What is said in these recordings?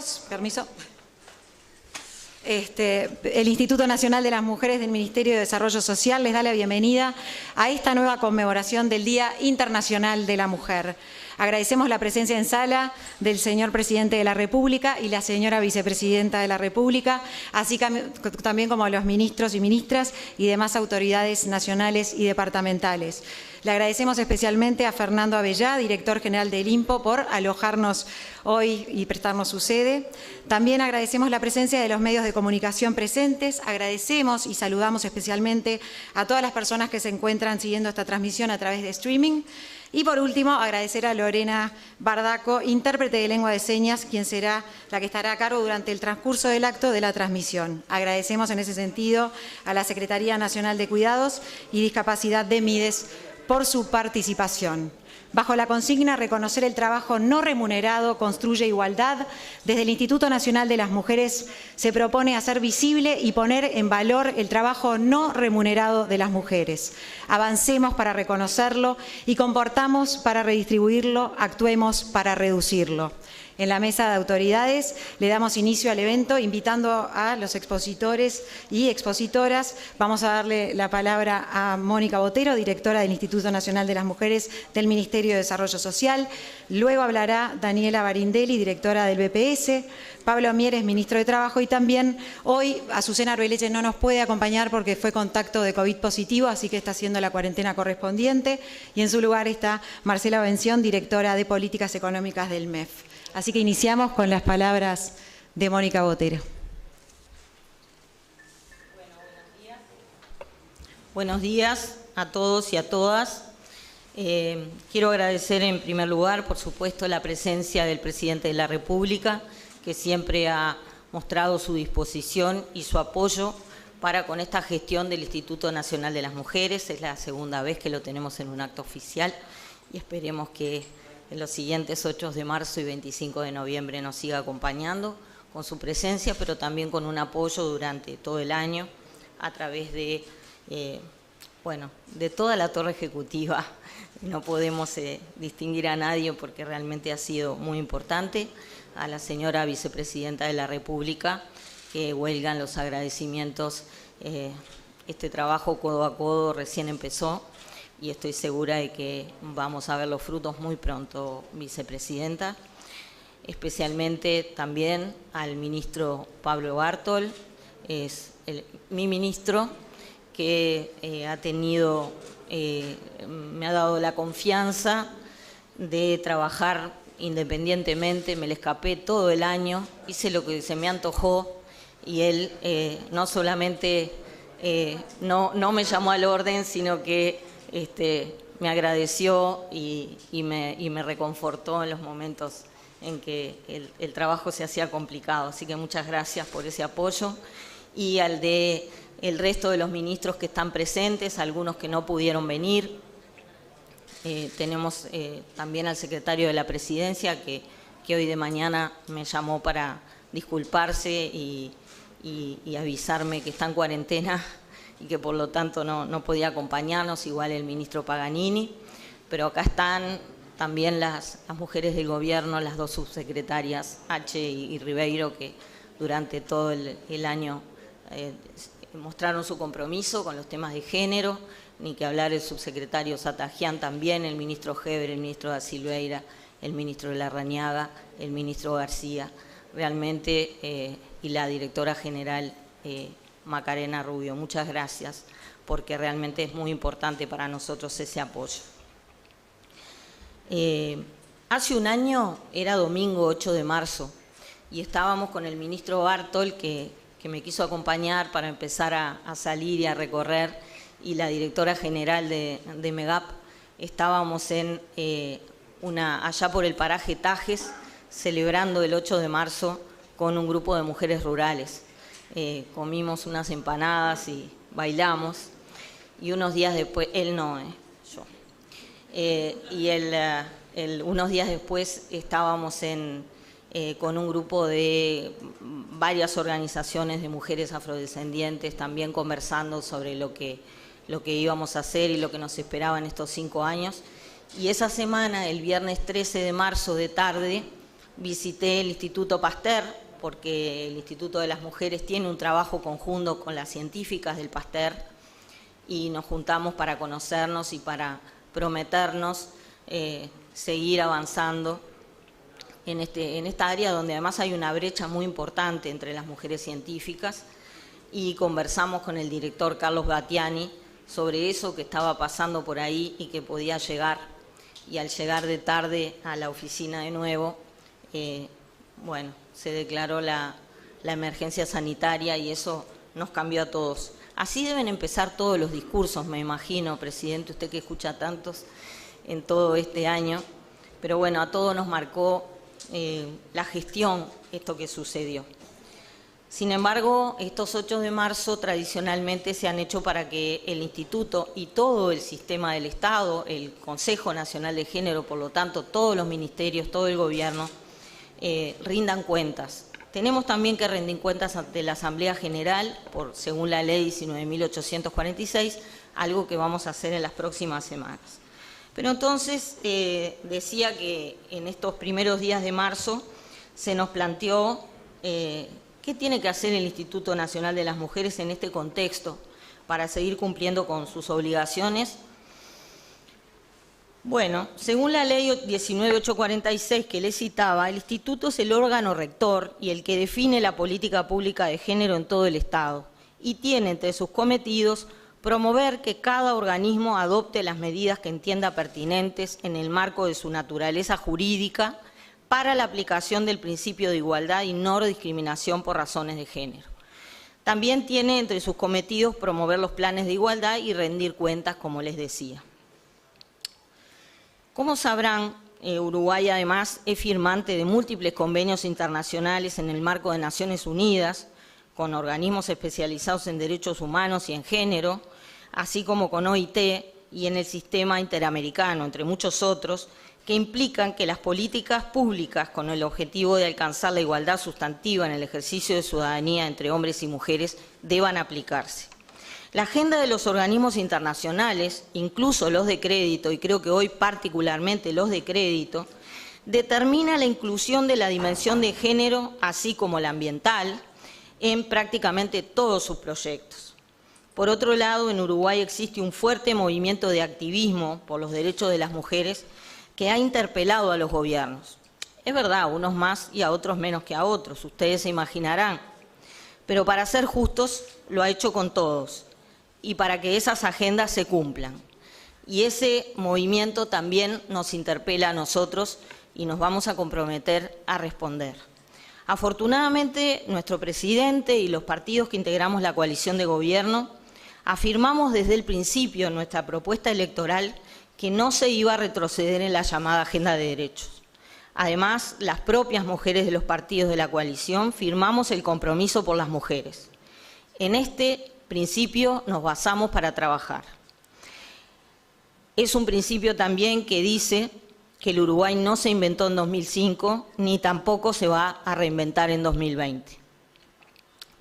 todos. Permiso. El Instituto Nacional de las Mujeres del Ministerio de Desarrollo Social les da la bienvenida a esta nueva conmemoración del Día Internacional de la Mujer. Agradecemos la presencia en sala del señor Presidente de la República y la señora Vicepresidenta de la República, así también como a los ministros y ministras y demás autoridades nacionales y departamentales. Le agradecemos especialmente a Fernando Abellá, director general del INPO, por alojarnos hoy y prestarnos su sede. También agradecemos la presencia de los medios de comunicación presentes. Agradecemos y saludamos especialmente a todas las personas que se encuentran siguiendo esta transmisión a través de streaming. Y por último, agradecer a Lorena Bardaco, intérprete de lengua de señas, quien será la que estará a cargo durante el transcurso del acto de la transmisión. Agradecemos en ese sentido a la Secretaría Nacional de Cuidados y Discapacidad de MIDES por su participación. Bajo la consigna reconocer el trabajo no remunerado construye igualdad, desde el Instituto Nacional de las Mujeres se propone hacer visible y poner en valor el trabajo no remunerado de las mujeres. Avancemos para reconocerlo y comportamos para redistribuirlo, actuemos para reducirlo. En la mesa de autoridades le damos inicio al evento invitando a los expositores y expositoras. Vamos a darle la palabra a Mónica Botero, directora del Instituto Nacional de las Mujeres del Ministerio de Desarrollo Social. Luego hablará Daniela Barindelli, directora del BPS. Pablo Mieres, ministro de Trabajo, y también hoy Azucena Arbeleche no nos puede acompañar porque fue contacto de COVID positivo, así que está haciendo la cuarentena correspondiente. Y en su lugar está Marcela Bención, directora de Políticas Económicas del MEF. Así que iniciamos con las palabras de Mónica Botero. Buenos días a todos y a todas. Quiero agradecer en primer lugar, por supuesto, la presencia del Presidente de la República, que siempre ha mostrado su disposición y su apoyo para con esta gestión del Instituto Nacional de las Mujeres. Es la segunda vez que lo tenemos en un acto oficial y esperemos que en los siguientes 8 de marzo y 25 de noviembre nos siga acompañando con su presencia, pero también con un apoyo durante todo el año a través de, de toda la torre ejecutiva. No podemos distinguir a nadie porque realmente ha sido muy importante. A la señora Vicepresidenta de la República, que huelgan los agradecimientos. Este trabajo codo a codo recién empezó y estoy segura de que vamos a ver los frutos muy pronto, Vicepresidenta. Especialmente también al ministro Pablo Bartol, es mi ministro, que me ha dado la confianza de trabajar independientemente. Me le escapé todo el año, hice lo que se me antojó y él no solamente no me llamó al orden, sino que me agradeció y me reconfortó en los momentos en que el trabajo se hacía complicado. Así que muchas gracias por ese apoyo. Y al de el resto de los ministros que están presentes, algunos que no pudieron venir. Tenemos también al secretario de la Presidencia que hoy de mañana me llamó para disculparse y avisarme que está en cuarentena y que por lo tanto no podía acompañarnos, igual el ministro Paganini. Pero acá están también las mujeres del gobierno, las dos subsecretarias, H. y Ribeiro, que durante todo el año mostraron su compromiso con los temas de género, ni que hablar el subsecretario Satagian también, el ministro Heber, el ministro da Silveira, el ministro de Larrañaga, el ministro García, realmente, y la directora general Macarena Rubio. Muchas gracias, porque realmente es muy importante para nosotros ese apoyo. Hace un año, era domingo 8 de marzo, y estábamos con el ministro Bartol, que me quiso acompañar para empezar a salir y a recorrer, y la directora general de MEGAP. Estábamos allá por el paraje Tajes, celebrando el 8 de marzo con un grupo de mujeres rurales. Comimos unas empanadas y bailamos, y unos días después, él no, yo. Unos días después estábamos con un grupo de varias organizaciones de mujeres afrodescendientes, también conversando sobre lo que íbamos a hacer y lo que nos esperaba en estos 5 años. Y esa semana, el viernes 13 de marzo de tarde, visité el Instituto Pasteur, porque el Instituto de las Mujeres tiene un trabajo conjunto con las científicas del Pasteur, y nos juntamos para conocernos y para prometernos seguir avanzando en esta área donde además hay una brecha muy importante entre las mujeres científicas, y conversamos con el director Carlos Battiani sobre eso que estaba pasando por ahí y que podía llegar, y al llegar de tarde a la oficina de nuevo, bueno, se declaró la emergencia sanitaria y eso nos cambió a todos. Así deben empezar todos los discursos, me imagino, presidente, usted que escucha tantos en todo este año, pero bueno, a todos nos marcó la gestión, esto que sucedió. Sin embargo, estos 8 de marzo tradicionalmente se han hecho para que el Instituto y todo el sistema del Estado, el Consejo Nacional de Género, por lo tanto, todos los ministerios, todo el gobierno, rindan cuentas. Tenemos también que rendir cuentas ante la Asamblea General, según la Ley 19.846, algo que vamos a hacer en las próximas semanas. Pero entonces decía que en estos primeros días de marzo se nos planteó qué tiene que hacer el Instituto Nacional de las Mujeres en este contexto para seguir cumpliendo con sus obligaciones. Bueno, según la Ley 19.846 que le citaba, el Instituto es el órgano rector y el que define la política pública de género en todo el Estado, y tiene entre sus cometidos promover que cada organismo adopte las medidas que entienda pertinentes en el marco de su naturaleza jurídica para la aplicación del principio de igualdad y no discriminación por razones de género. También tiene entre sus cometidos promover los planes de igualdad y rendir cuentas, como les decía. Como sabrán, Uruguay además es firmante de múltiples convenios internacionales en el marco de Naciones Unidas, con organismos especializados en derechos humanos y en género, así como con OIT y en el sistema interamericano, entre muchos otros, que implican que las políticas públicas con el objetivo de alcanzar la igualdad sustantiva en el ejercicio de ciudadanía entre hombres y mujeres deban aplicarse. La agenda de los organismos internacionales, incluso los de crédito, y creo que hoy particularmente los de crédito, determina la inclusión de la dimensión de género, así como la ambiental, en prácticamente todos sus proyectos. Por otro lado, en Uruguay existe un fuerte movimiento de activismo por los derechos de las mujeres que ha interpelado a los gobiernos. Es verdad, a unos más y a otros menos que a otros, ustedes se imaginarán, pero para ser justos lo ha hecho con todos y para que esas agendas se cumplan. Y ese movimiento también nos interpela a nosotros y nos vamos a comprometer a responder. Afortunadamente, nuestro presidente y los partidos que integramos la coalición de gobierno afirmamos desde el principio en nuestra propuesta electoral que no se iba a retroceder en la llamada agenda de derechos. Además, las propias mujeres de los partidos de la coalición firmamos el compromiso por las mujeres. En este principio nos basamos para trabajar. Es un principio también que dice que el Uruguay no se inventó en 2005 ni tampoco se va a reinventar en 2020.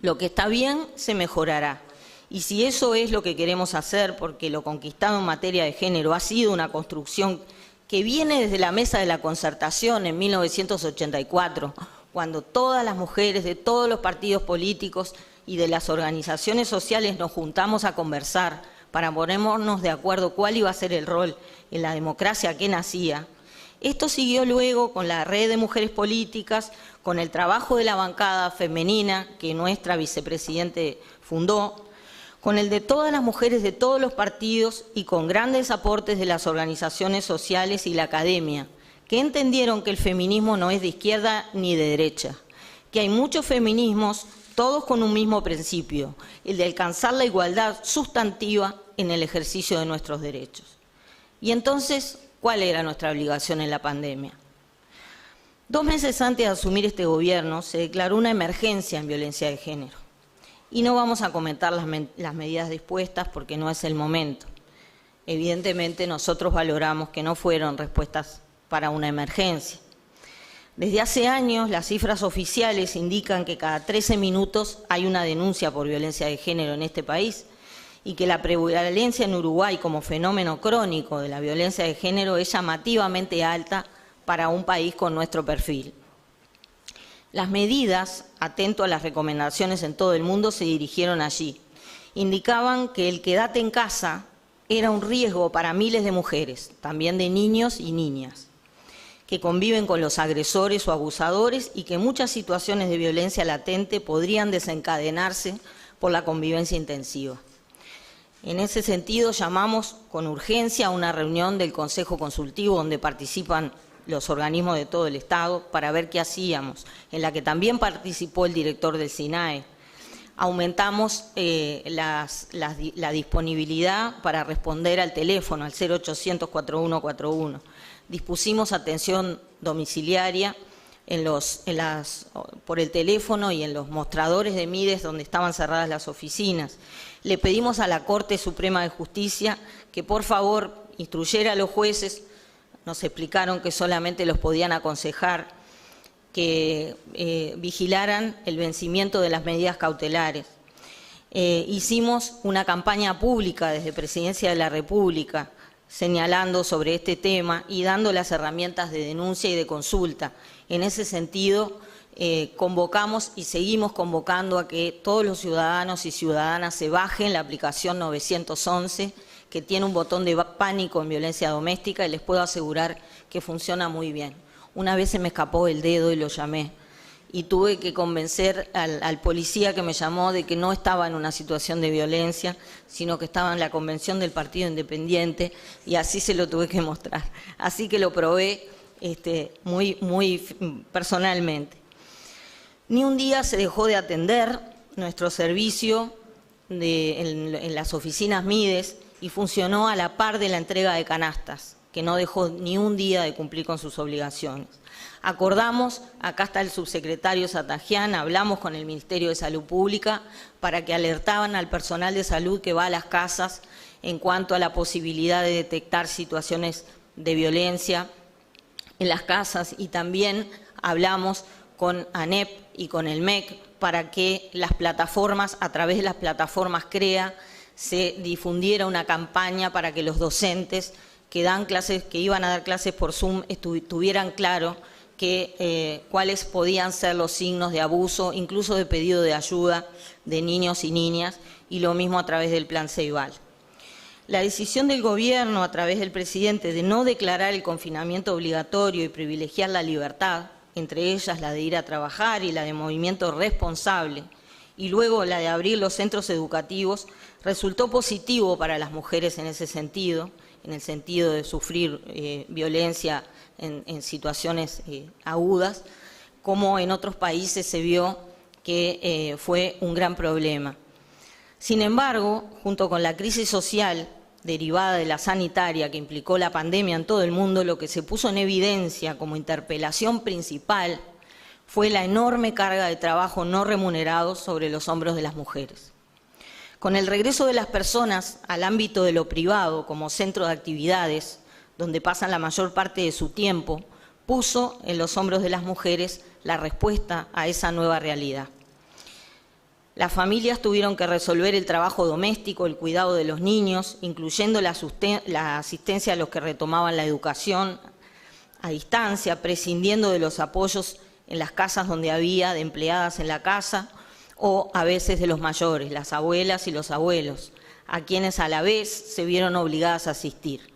Lo que está bien se mejorará. Y si eso es lo que queremos hacer, porque lo conquistado en materia de género ha sido una construcción que viene desde la mesa de la concertación en 1984, cuando todas las mujeres de todos los partidos políticos y de las organizaciones sociales nos juntamos a conversar para ponernos de acuerdo cuál iba a ser el rol en la democracia que nacía. Esto siguió luego con la red de mujeres políticas, con el trabajo de la bancada femenina que nuestra vicepresidente fundó, con el de todas las mujeres de todos los partidos y con grandes aportes de las organizaciones sociales y la academia, que entendieron que el feminismo no es de izquierda ni de derecha, que hay muchos feminismos, todos con un mismo principio, el de alcanzar la igualdad sustantiva en el ejercicio de nuestros derechos. Y entonces, ¿cuál era nuestra obligación en la pandemia? 2 meses antes de asumir este gobierno, se declaró una emergencia en violencia de género. Y no vamos a comentar las medidas dispuestas porque no es el momento. Evidentemente, nosotros valoramos que no fueron respuestas para una emergencia. Desde hace años, las cifras oficiales indican que cada 13 minutos hay una denuncia por violencia de género en este país y que la prevalencia en Uruguay como fenómeno crónico de la violencia de género es llamativamente alta para un país con nuestro perfil. Las medidas, atento a las recomendaciones en todo el mundo, se dirigieron allí. Indicaban que el quédate en casa era un riesgo para miles de mujeres, también de niños y niñas, que conviven con los agresores o abusadores y que muchas situaciones de violencia latente podrían desencadenarse por la convivencia intensiva. En ese sentido, llamamos con urgencia a una reunión del Consejo Consultivo donde participan los organismos de todo el Estado para ver qué hacíamos, en la que también participó el director del SINAE. Aumentamos la disponibilidad para responder al teléfono, al 0800-4141. Dispusimos atención domiciliaria por el teléfono y en los mostradores de Mides donde estaban cerradas las oficinas. Le pedimos a la Corte Suprema de Justicia que por favor instruyera a los jueces, nos explicaron que solamente los podían aconsejar, que vigilaran el vencimiento de las medidas cautelares. Hicimos una campaña pública desde Presidencia de la República señalando sobre este tema y dando las herramientas de denuncia y de consulta. En ese sentido, convocamos y seguimos convocando a que todos los ciudadanos y ciudadanas se bajen la aplicación 911, que tiene un botón de pánico en violencia doméstica y les puedo asegurar que funciona muy bien. Una vez se me escapó el dedo y lo llamé y tuve que convencer al policía que me llamó de que no estaba en una situación de violencia, sino que estaba en la convención del Partido Independiente y así se lo tuve que mostrar. Así que lo probé muy personalmente. Ni un día se dejó de atender nuestro servicio en las oficinas Mides y funcionó a la par de la entrega de canastas, que no dejó ni un día de cumplir con sus obligaciones. Acordamos, acá está el subsecretario Satajian, hablamos con el Ministerio de Salud Pública para que alertaban al personal de salud que va a las casas en cuanto a la posibilidad de detectar situaciones de violencia en las casas, y también hablamos con ANEP y con el MEC para que las plataformas, a través de las plataformas CREA, se difundiera una campaña para que los docentes que iban a dar clases por Zoom tuvieran claro cuáles podían ser los signos de abuso, incluso de pedido de ayuda de niños y niñas, y lo mismo a través del Plan Ceibal. La decisión del Gobierno, a través del presidente, de no declarar el confinamiento obligatorio y privilegiar la libertad, entre ellas la de ir a trabajar y la de movimiento responsable, y luego la de abrir los centros educativos, resultó positivo para las mujeres en ese sentido, en el sentido de sufrir violencia en situaciones agudas, como en otros países se vio que fue un gran problema. Sin embargo, junto con la crisis social derivada de la sanitaria que implicó la pandemia en todo el mundo, lo que se puso en evidencia como interpelación principal fue la enorme carga de trabajo no remunerado sobre los hombros de las mujeres. Con el regreso de las personas al ámbito de lo privado como centro de actividades, donde pasan la mayor parte de su tiempo, puso en los hombros de las mujeres la respuesta a esa nueva realidad. Las familias tuvieron que resolver el trabajo doméstico, el cuidado de los niños, incluyendo la asistencia a los que retomaban la educación a distancia, prescindiendo de los apoyos en las casas donde había de empleadas en la casa, o a veces de los mayores, las abuelas y los abuelos, a quienes a la vez se vieron obligadas a asistir.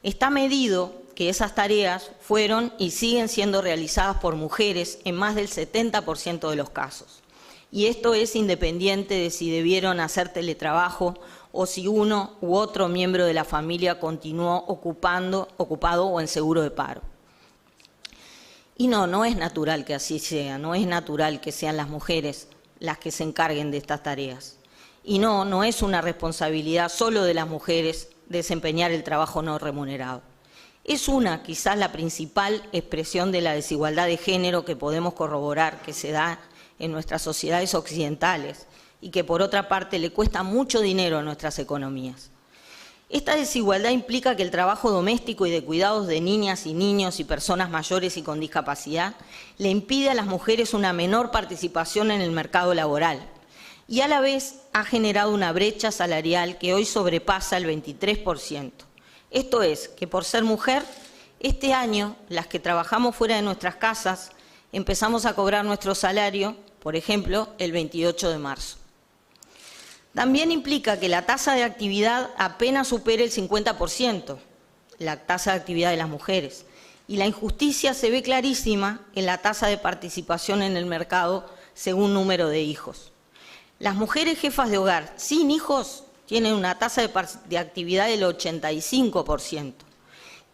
Está medido que esas tareas fueron y siguen siendo realizadas por mujeres en más del 70% de los casos. Y esto es independiente de si debieron hacer teletrabajo o si uno u otro miembro de la familia continuó ocupado o en seguro de paro. Y no es natural que así sea, no es natural que sean las mujeres las que se encarguen de estas tareas. Y no es una responsabilidad solo de las mujeres desempeñar el trabajo no remunerado. Es quizás la principal expresión de la desigualdad de género que podemos corroborar que se da en nuestras sociedades occidentales y que por otra parte le cuesta mucho dinero a nuestras economías. Esta desigualdad implica que el trabajo doméstico y de cuidados de niñas y niños y personas mayores y con discapacidad le impide a las mujeres una menor participación en el mercado laboral y a la vez ha generado una brecha salarial que hoy sobrepasa el 23%. Esto es, que por ser mujer, este año las que trabajamos fuera de nuestras casas empezamos a cobrar nuestro salario, por ejemplo, el 28 de marzo. También implica que la tasa de actividad apenas supere el 50%, la tasa de actividad de las mujeres. Y la injusticia se ve clarísima en la tasa de participación en el mercado según número de hijos. Las mujeres jefas de hogar sin hijos tienen una tasa de actividad del 85%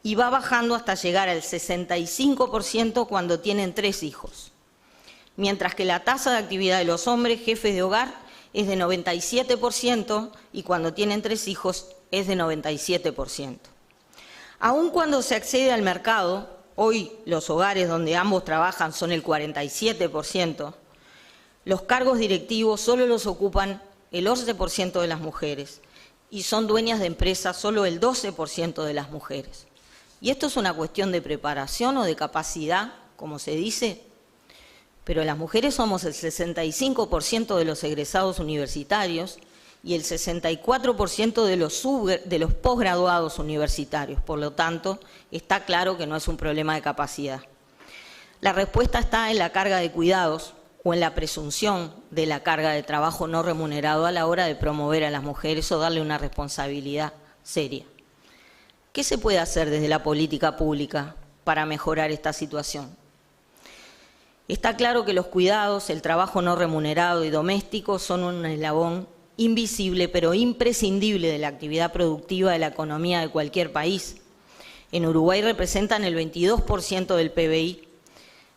y va bajando hasta llegar al 65% cuando tienen 3 hijos. Mientras que la tasa de actividad de los hombres jefes de hogar es de 97% y cuando tienen 3 hijos es de 97%. Aun cuando se accede al mercado, hoy los hogares donde ambos trabajan son el 47%, los cargos directivos solo los ocupan el 11% de las mujeres y son dueñas de empresas solo el 12% de las mujeres. ¿Y esto es una cuestión de preparación o de capacidad, como se dice? Pero las mujeres somos el 65% de los egresados universitarios y el 64% de los posgraduados universitarios. Por lo tanto, está claro que no es un problema de capacidad. La respuesta está en la carga de cuidados o en la presunción de la carga de trabajo no remunerado a la hora de promover a las mujeres o darle una responsabilidad seria. ¿Qué se puede hacer desde la política pública para mejorar esta situación? Está claro que los cuidados, el trabajo no remunerado y doméstico son un eslabón invisible pero imprescindible de la actividad productiva de la economía de cualquier país. En Uruguay representan el 22% del PBI.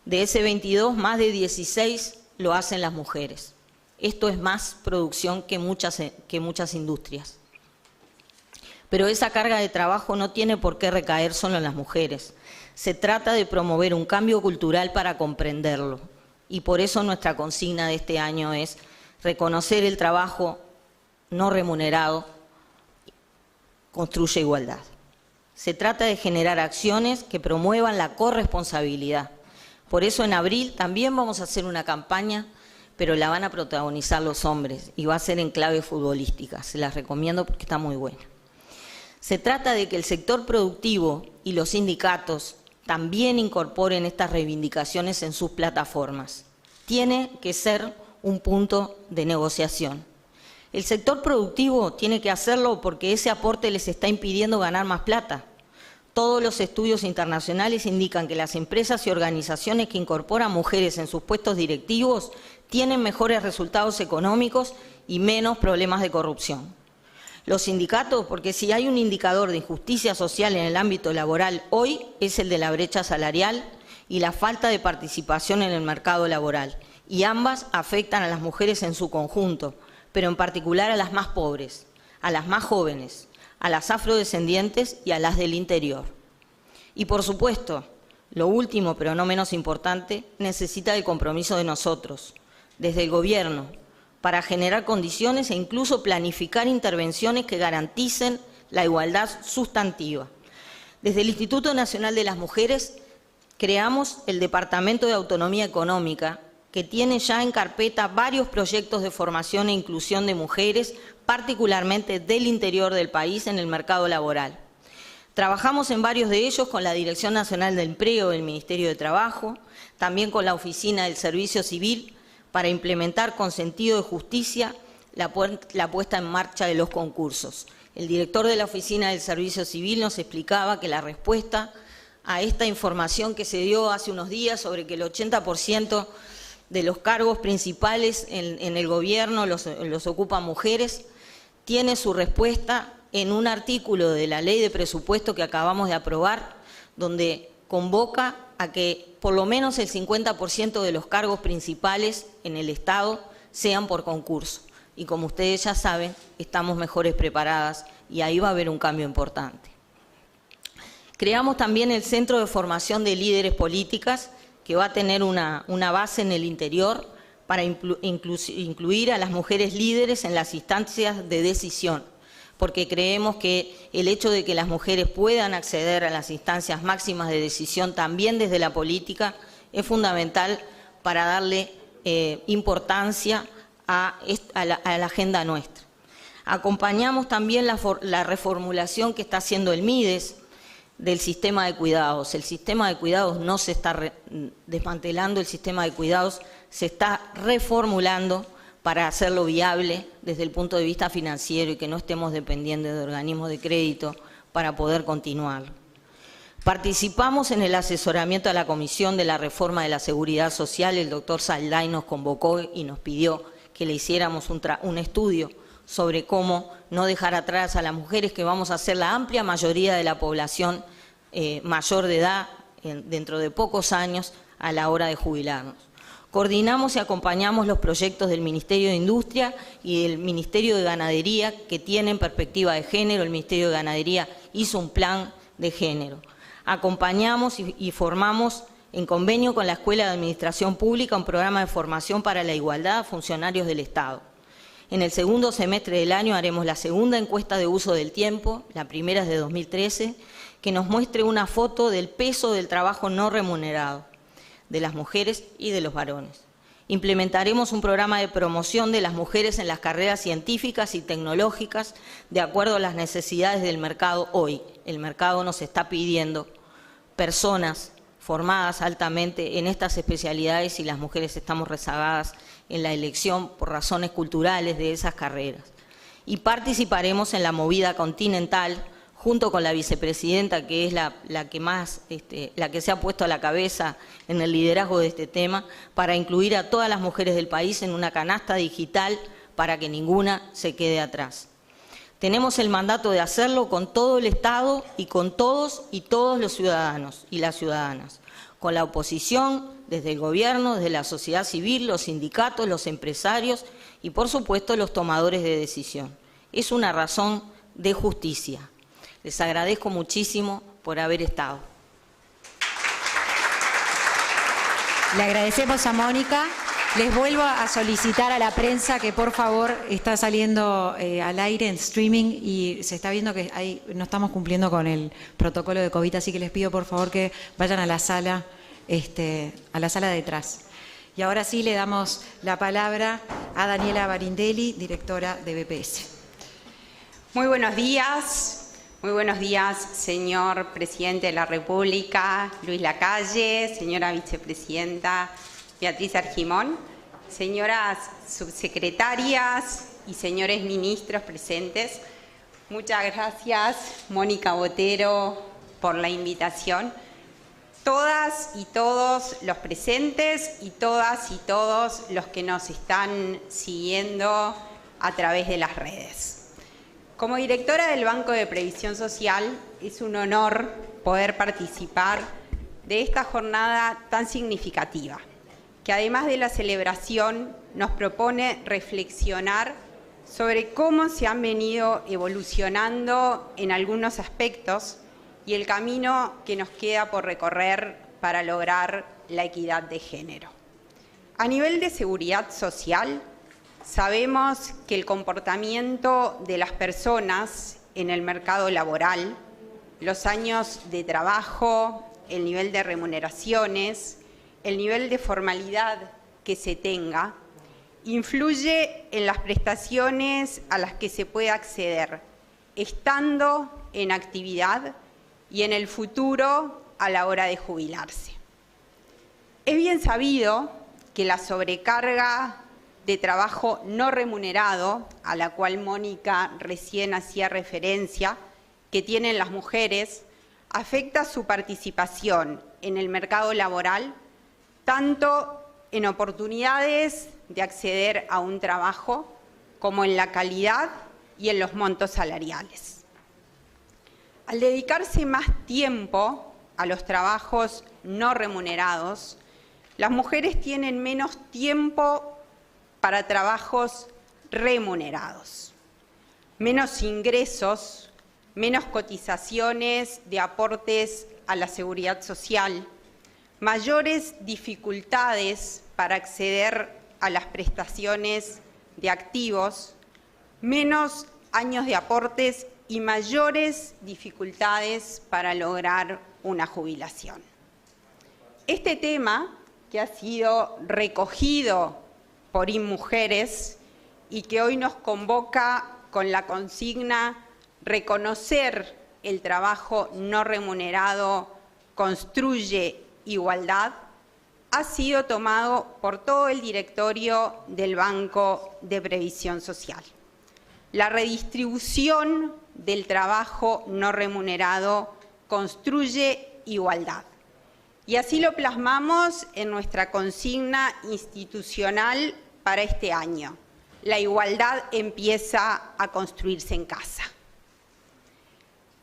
De ese 22, más de 16 lo hacen las mujeres. Esto es más producción que muchas industrias. Pero esa carga de trabajo no tiene por qué recaer solo en las mujeres. Se trata de promover un cambio cultural para comprenderlo. Y por eso nuestra consigna de este año es reconocer el trabajo no remunerado, construye igualdad. Se trata de generar acciones que promuevan la corresponsabilidad. Por eso en abril también vamos a hacer una campaña, pero la van a protagonizar los hombres y va a ser en clave futbolística. Se las recomiendo porque está muy buena. Se trata de que el sector productivo y los sindicatos también incorporen estas reivindicaciones en sus plataformas. Tiene que ser un punto de negociación. El sector productivo tiene que hacerlo porque ese aporte les está impidiendo ganar más plata. Todos los estudios internacionales indican que las empresas y organizaciones que incorporan mujeres en sus puestos directivos tienen mejores resultados económicos y menos problemas de corrupción. Los sindicatos, porque si hay un indicador de injusticia social en el ámbito laboral hoy, es el de la brecha salarial y la falta de participación en el mercado laboral. Y ambas afectan a las mujeres en su conjunto, pero en particular a las más pobres, a las más jóvenes, a las afrodescendientes y a las del interior. Y por supuesto, lo último, pero no menos importante, necesita el compromiso de nosotros, desde el Gobierno, para generar condiciones e incluso planificar intervenciones que garanticen la igualdad sustantiva. Desde el Instituto Nacional de las Mujeres creamos el Departamento de Autonomía Económica, que tiene ya en carpeta varios proyectos de formación e inclusión de mujeres, particularmente del interior del país, en el mercado laboral. Trabajamos en varios de ellos con la Dirección Nacional del Empleo del Ministerio de Trabajo, también con la Oficina del Servicio Civil, para implementar con sentido de justicia la puesta en marcha de los concursos. El director de la Oficina del Servicio Civil nos explicaba que la respuesta a esta información que se dio hace unos días sobre que el 80% de los cargos principales en el gobierno los ocupan mujeres, tiene su respuesta en un artículo de la Ley de Presupuesto que acabamos de aprobar, donde convoca a que por lo menos el 50% de los cargos principales en el Estado sean por concurso. Y como ustedes ya saben, estamos mejores preparadas y ahí va a haber un cambio importante. Creamos también el Centro de Formación de Líderes Políticas, que va a tener una base en el interior para incluir a las mujeres líderes en las instancias de decisión, porque creemos que el hecho de que las mujeres puedan acceder a las instancias máximas de decisión también desde la política es fundamental para darle importancia a la agenda nuestra. Acompañamos también la reformulación que está haciendo el MIDES, del sistema de cuidados. El sistema de cuidados no se está desmantelando, el sistema de cuidados se está reformulando para hacerlo viable desde el punto de vista financiero y que no estemos dependiendo de organismos de crédito para poder continuar. Participamos en el asesoramiento a la Comisión de la Reforma de la Seguridad Social. El doctor Salday nos convocó y nos pidió que le hiciéramos un estudio sobre cómo no dejar atrás a las mujeres, que vamos a ser la amplia mayoría de la población mayor de edad dentro de pocos años a la hora de jubilarnos. Coordinamos y acompañamos los proyectos del Ministerio de Industria y del Ministerio de Ganadería que tienen perspectiva de género. El Ministerio de Ganadería hizo un plan de género. Acompañamos y formamos en convenio con la Escuela de Administración Pública un programa de formación para la igualdad a funcionarios del Estado. En el segundo semestre del año haremos la segunda encuesta de uso del tiempo, la primera es de 2013, que nos muestre una foto del peso del trabajo no remunerado de las mujeres y de los varones. Implementaremos un programa de promoción de las mujeres en las carreras científicas y tecnológicas de acuerdo a las necesidades del mercado hoy. El mercado nos está pidiendo personas formadas altamente en estas especialidades y las mujeres estamos rezagadas en la elección por razones culturales de esas carreras. Y participaremos en la movida continental junto con la vicepresidenta, que es la que se ha puesto a la cabeza en el liderazgo de este tema, para incluir a todas las mujeres del país en una canasta digital para que ninguna se quede atrás. Tenemos el mandato de hacerlo con todo el Estado y con todos los ciudadanos y las ciudadanas, con la oposición, desde el gobierno, desde la sociedad civil, los sindicatos, los empresarios y, por supuesto, los tomadores de decisión. Es una razón de justicia. Les agradezco muchísimo por haber estado. Le agradecemos a Mónica. Les vuelvo a solicitar a la prensa que por favor está saliendo al aire en streaming y se está viendo que no estamos cumpliendo con el protocolo de COVID, así que les pido por favor que vayan a la sala de atrás. Y ahora sí le damos la palabra a Daniela Barindelli, directora de BPS. Muy buenos días. Muy buenos días, señor Presidente de la República, Luis Lacalle, señora Vicepresidenta Beatriz Argimón, señoras subsecretarias y señores ministros presentes. Muchas gracias, Mónica Botero, por la invitación. Todas y todos los presentes y todas y todos los que nos están siguiendo a través de las redes. Como directora del Banco de Previsión Social, es un honor poder participar de esta jornada tan significativa, que además de la celebración nos propone reflexionar sobre cómo se han venido evolucionando en algunos aspectos y el camino que nos queda por recorrer para lograr la equidad de género. A nivel de seguridad social, sabemos que el comportamiento de las personas en el mercado laboral, los años de trabajo, el nivel de remuneraciones, el nivel de formalidad que se tenga, influye en las prestaciones a las que se puede acceder, estando en actividad y en el futuro a la hora de jubilarse. Es bien sabido que la sobrecarga de trabajo no remunerado, a la cual Mónica recién hacía referencia, que tienen las mujeres, afecta su participación en el mercado laboral, tanto en oportunidades de acceder a un trabajo, como en la calidad y en los montos salariales. Al dedicarse más tiempo a los trabajos no remunerados, las mujeres tienen menos tiempo para trabajos remunerados, menos ingresos, menos cotizaciones de aportes a la seguridad social, mayores dificultades para acceder a las prestaciones de activos, menos años de aportes y mayores dificultades para lograr una jubilación. Este tema, que ha sido recogido por InMujeres y que hoy nos convoca con la consigna reconocer el trabajo no remunerado construye igualdad, ha sido tomado por todo el directorio del Banco de Previsión Social. La redistribución del trabajo no remunerado construye igualdad. Y así lo plasmamos en nuestra consigna institucional para este año. La igualdad empieza a construirse en casa.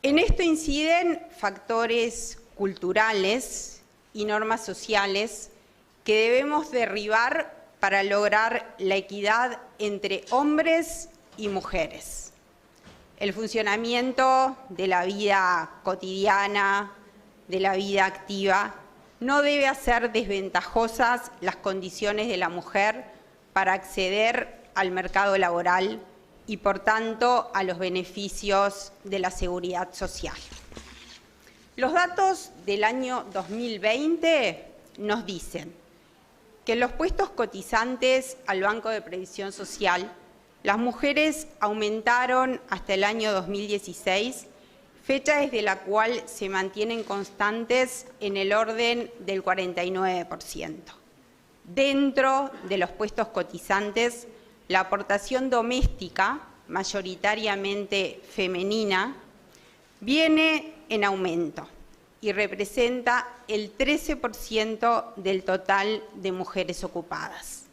En esto inciden factores culturales y normas sociales que debemos derribar para lograr la equidad entre hombres y mujeres. El funcionamiento de la vida cotidiana, de la vida activa, no debe hacer desventajosas las condiciones de la mujer para acceder al mercado laboral y, por tanto, a los beneficios de la seguridad social. Los datos del año 2020 nos dicen que en los puestos cotizantes al Banco de Previsión Social, las mujeres aumentaron hasta el año 2016, fecha desde la cual se mantienen constantes en el orden del 49%. Dentro de los puestos cotizantes, la aportación doméstica, mayoritariamente femenina, viene en aumento y representa el 13% del total de mujeres ocupadas.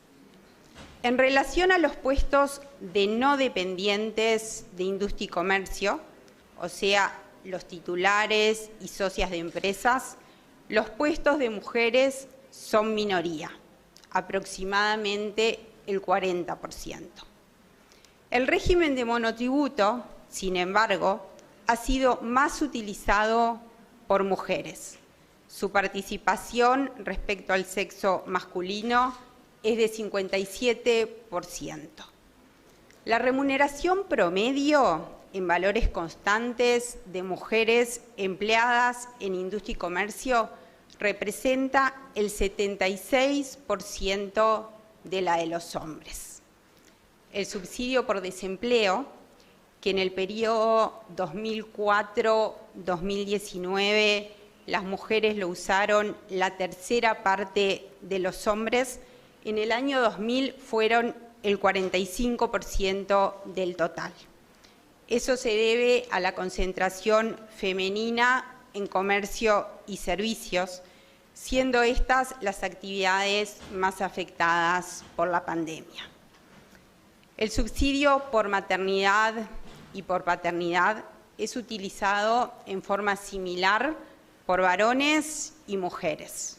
En relación a los puestos de no dependientes de industria y comercio, o sea, los titulares y socias de empresas, los puestos de mujeres son minoría, aproximadamente el 40%. El régimen de monotributo, sin embargo, ha sido más utilizado por mujeres. Su participación respecto al sexo masculino es de 57%. La remuneración promedio en valores constantes de mujeres empleadas en industria y comercio representa el 76% de la de los hombres. El subsidio por desempleo, que en el periodo 2004-2019 las mujeres lo usaron la tercera parte de los hombres, en el año 2000 fueron el 45% del total. Eso se debe a la concentración femenina en comercio y servicios, siendo estas las actividades más afectadas por la pandemia. El subsidio por maternidad y por paternidad es utilizado en forma similar por varones y mujeres,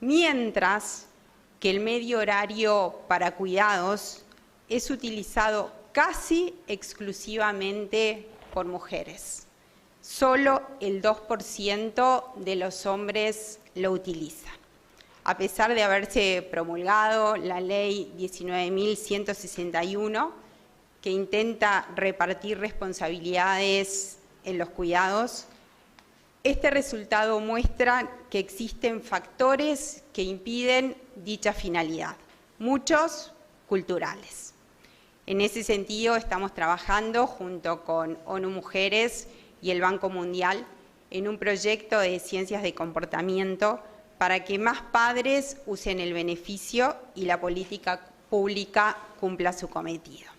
mientras que el medio horario para cuidados es utilizado casi exclusivamente por mujeres. Solo el 2% de los hombres lo utilizan. A pesar de haberse promulgado la ley 19.161, que intenta repartir responsabilidades en los cuidados, este resultado muestra que existen factores que impiden dicha finalidad, muchos culturales. En ese sentido, estamos trabajando junto con ONU Mujeres y el Banco Mundial en un proyecto de ciencias de comportamiento para que más padres usen el beneficio y la política pública cumpla su cometido.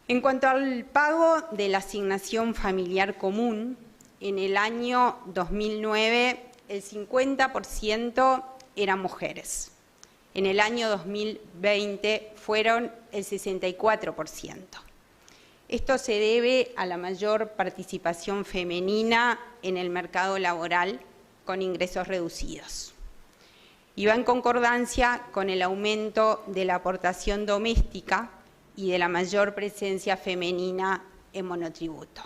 En cuanto al pago de la asignación familiar común, en el año 2009 el 50% eran mujeres. En el año 2020 fueron el 64%. Esto se debe a la mayor participación femenina en el mercado laboral con ingresos reducidos. Y va en concordancia con el aumento de la aportación doméstica y de la mayor presencia femenina en monotributo.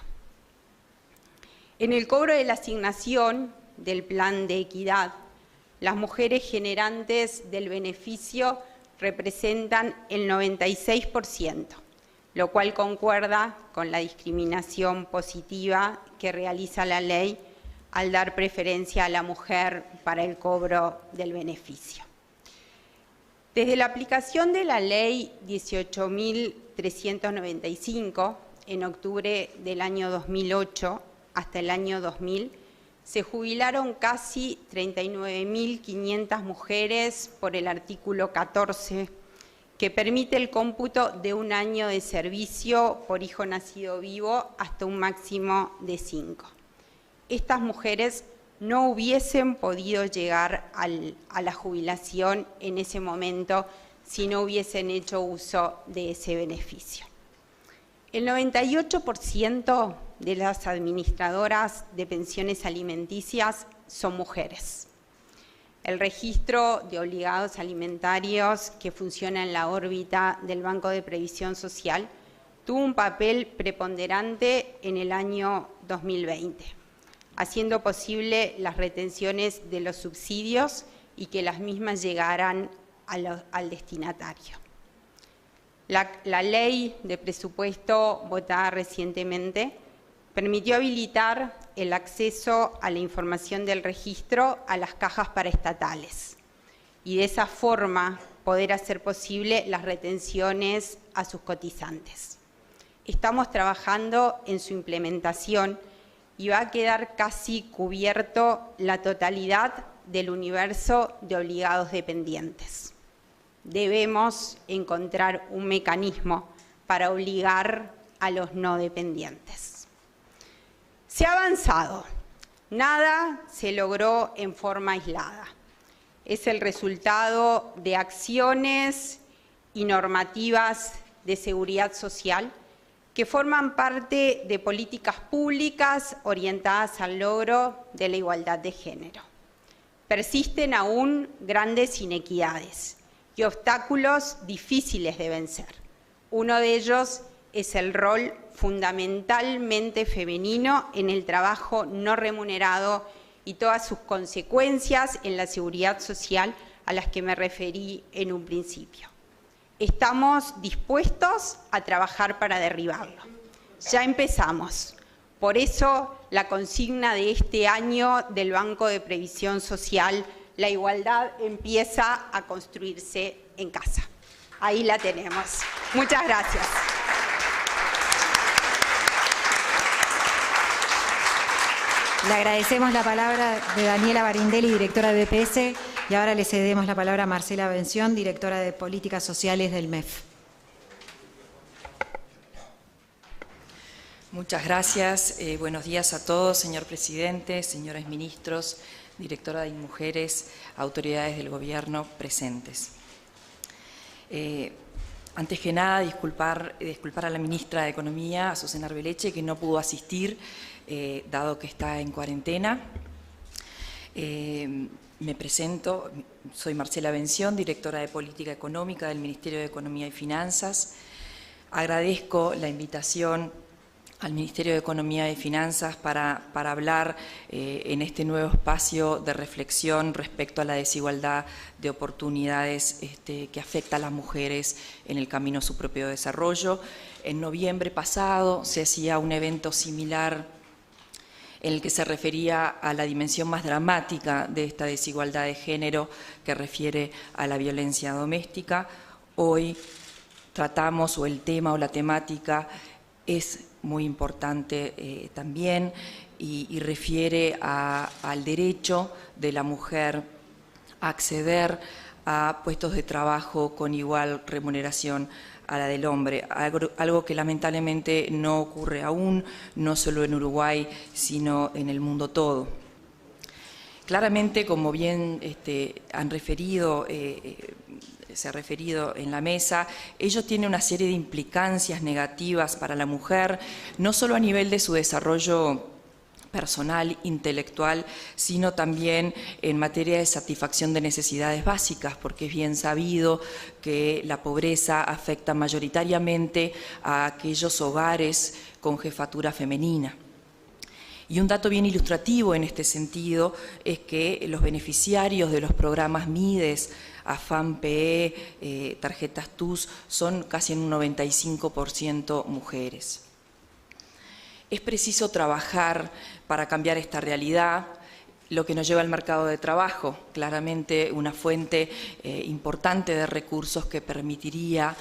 En el cobro de la asignación del plan de equidad, las mujeres generantes del beneficio representan el 96%, lo cual concuerda con la discriminación positiva que realiza la ley al dar preferencia a la mujer para el cobro del beneficio. Desde la aplicación de la ley 18.395, en octubre del año 2008, hasta el año 2000, se jubilaron casi 39.500 mujeres por el artículo 14, que permite el cómputo de 1 año de servicio por hijo nacido vivo hasta un máximo de 5. Estas mujeres no hubiesen podido llegar a la jubilación en ese momento si no hubiesen hecho uso de ese beneficio. El 98% de las administradoras de pensiones alimenticias son mujeres. El registro de obligados alimentarios que funciona en la órbita del Banco de Previsión Social tuvo un papel preponderante en el año 2020, haciendo posible las retenciones de los subsidios y que las mismas llegaran al destinatario. La ley de presupuesto votada recientemente permitió habilitar el acceso a la información del registro a las cajas paraestatales y de esa forma poder hacer posible las retenciones a sus cotizantes. Estamos trabajando en su implementación y va a quedar casi cubierto la totalidad del universo de obligados dependientes. Debemos encontrar un mecanismo para obligar a los no dependientes. Se ha avanzado, nada se logró en forma aislada. Es el resultado de acciones y normativas de seguridad social que forman parte de políticas públicas orientadas al logro de la igualdad de género. Persisten aún grandes inequidades y obstáculos difíciles de vencer. Uno de ellos es el rol fundamentalmente femenino en el trabajo no remunerado y todas sus consecuencias en la seguridad social a las que me referí en un principio. Estamos dispuestos a trabajar para derribarlo. Ya empezamos. Por eso, la consigna de este año del Banco de Previsión Social, la igualdad empieza a construirse en casa. Ahí la tenemos. Muchas gracias. Le agradecemos la palabra de Daniela Barindelli, directora de BPS, y ahora le cedemos la palabra a Marcela Bención, directora de Políticas Sociales del MEF. Muchas gracias. Buenos días a todos, señor presidente, señores ministros, directora de Mujeres, autoridades del gobierno presentes. Antes que nada, disculpar a la ministra de Economía, Azucena Arbeleche, que no pudo asistir, dado que está en cuarentena. Me presento, soy Marcela Bención, directora de Política Económica del Ministerio de Economía y Finanzas. Agradezco la invitación al Ministerio de Economía y Finanzas para hablar en este nuevo espacio de reflexión respecto a la desigualdad de oportunidades que afecta a las mujeres en el camino a su propio desarrollo. En noviembre pasado se hacía un evento similar en el que se refería a la dimensión más dramática de esta desigualdad de género que refiere a la violencia doméstica. Hoy tratamos, o el tema o la temática es muy importante también y refiere al derecho de la mujer a acceder a puestos de trabajo con igual remuneración a la del hombre, algo que lamentablemente no ocurre aún, no solo en Uruguay, sino en el mundo todo. Claramente, como bien han referido, se ha referido en la mesa, ello tiene una serie de implicancias negativas para la mujer, no solo a nivel de su desarrollo personal, intelectual, sino también en materia de satisfacción de necesidades básicas, porque es bien sabido que la pobreza afecta mayoritariamente a aquellos hogares con jefatura femenina. Y un dato bien ilustrativo en este sentido es que los beneficiarios de los programas MIDES, AFAM, PE, tarjetas TUS, son casi en un 95% mujeres. Es preciso trabajar para cambiar esta realidad, lo que nos lleva al mercado de trabajo, claramente una fuente importante de recursos que permitiría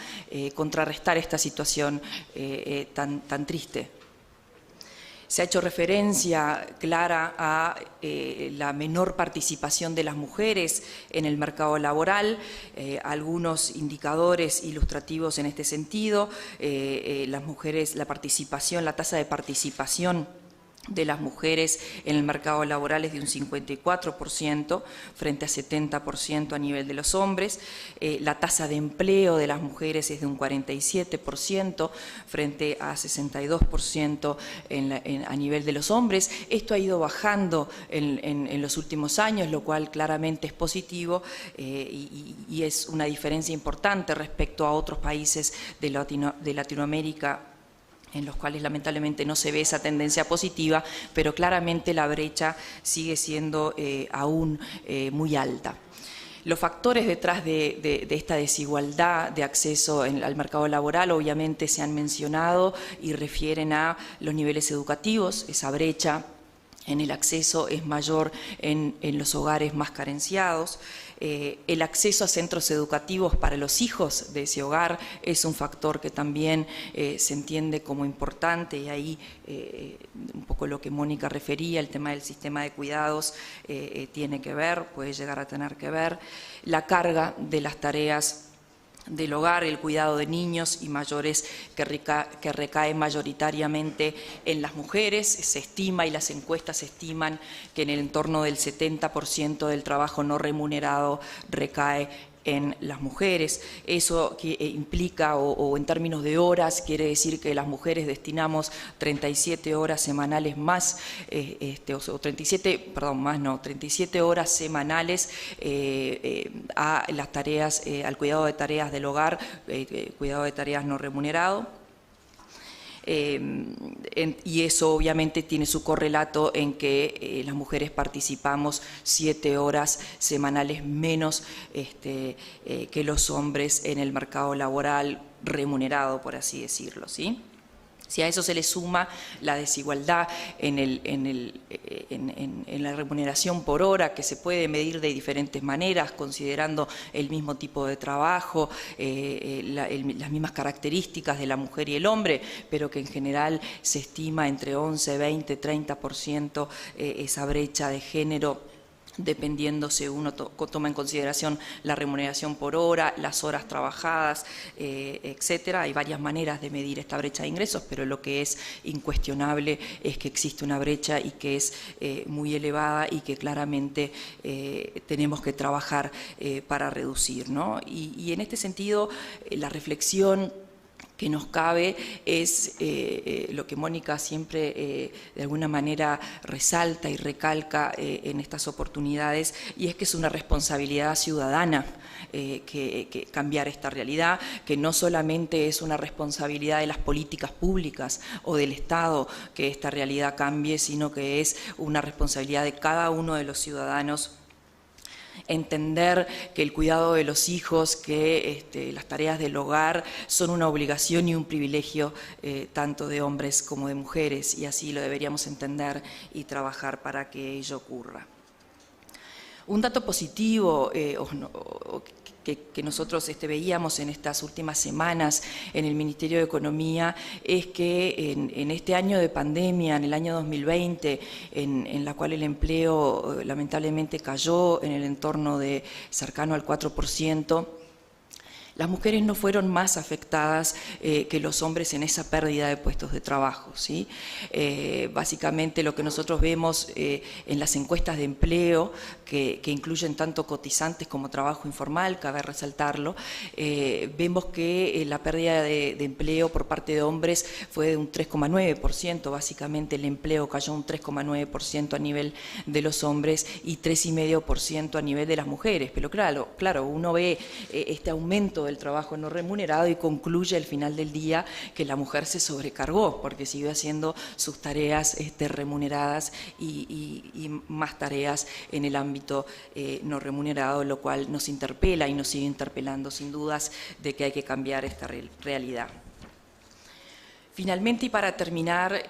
contrarrestar esta situación tan triste. Se ha hecho referencia clara a la menor participación de las mujeres en el mercado laboral, algunos indicadores ilustrativos en este sentido. Las mujeres, la tasa de participación de las mujeres en el mercado laboral es de un 54% frente a 70% a nivel de los hombres. La tasa de empleo de las mujeres es de un 47% frente a 62% a nivel de los hombres. Esto ha ido bajando en los últimos años, lo cual claramente es positivo y es una diferencia importante respecto a otros países de Latinoamérica, en los cuales lamentablemente no se ve esa tendencia positiva, pero claramente la brecha sigue siendo aún muy alta. Los factores detrás de esta desigualdad de acceso al mercado laboral obviamente se han mencionado y refieren a los niveles educativos. Esa brecha en el acceso es mayor en los hogares más carenciados. El acceso a centros educativos para los hijos de ese hogar es un factor que también se entiende como importante, y ahí un poco lo que Mónica refería, el tema del sistema de cuidados tiene que ver, puede llegar a tener que ver. La carga de las tareas del hogar, el cuidado de niños y mayores que recae mayoritariamente en las mujeres. Se estima, y las encuestas estiman, que en el entorno del 70% del trabajo no remunerado recae en las mujeres. Eso que implica, o en términos de horas, quiere decir que las mujeres destinamos 37 horas semanales más, 37 horas semanales a las tareas, al cuidado de tareas del hogar, cuidado de tareas no remunerado. Y eso obviamente tiene su correlato en que las mujeres participamos 7 horas semanales menos que los hombres en el mercado laboral remunerado, por así decirlo, ¿sí? Si a eso se le suma la desigualdad en la remuneración por hora, que se puede medir de diferentes maneras, considerando el mismo tipo de trabajo, las mismas características de la mujer y el hombre, pero que en general se estima entre 11, 20, 30% esa brecha de género, dependiendo si uno toma en consideración la remuneración por hora, las horas trabajadas, etcétera. Hay varias maneras de medir esta brecha de ingresos, pero lo que es incuestionable es que existe una brecha y que es muy elevada y que claramente tenemos que trabajar para reducir, ¿no? Y en este sentido, la reflexión que nos cabe es lo que Mónica siempre de alguna manera resalta y recalca en estas oportunidades, y es que es una responsabilidad ciudadana que cambiar esta realidad, que no solamente es una responsabilidad de las políticas públicas o del Estado que esta realidad cambie, sino que es una responsabilidad de cada uno de los ciudadanos. Entender que el cuidado de los hijos, que las tareas del hogar son una obligación y un privilegio tanto de hombres como de mujeres, y así lo deberíamos entender y trabajar para que ello ocurra. Un dato positivo que nosotros veíamos en estas últimas semanas en el Ministerio de Economía es que en este año de pandemia, en el año 2020, en la cual el empleo lamentablemente cayó en el entorno de cercano al 4%, las mujeres no fueron más afectadas que los hombres en esa pérdida de puestos de trabajo, ¿sí? Básicamente lo que nosotros vemos en las encuestas de empleo, que incluyen tanto cotizantes como trabajo informal, cabe resaltarlo, vemos que la pérdida de empleo por parte de hombres fue de un 3,9%, básicamente el empleo cayó un 3,9% a nivel de los hombres y 3,5% a nivel de las mujeres, pero claro, uno ve este aumento del trabajo no remunerado y concluye al final del día que la mujer se sobrecargó porque siguió haciendo sus tareas remuneradas y más tareas en el ámbito no remunerado, lo cual nos interpela y nos sigue interpelando sin dudas de que hay que cambiar esta realidad. Finalmente, y para terminar,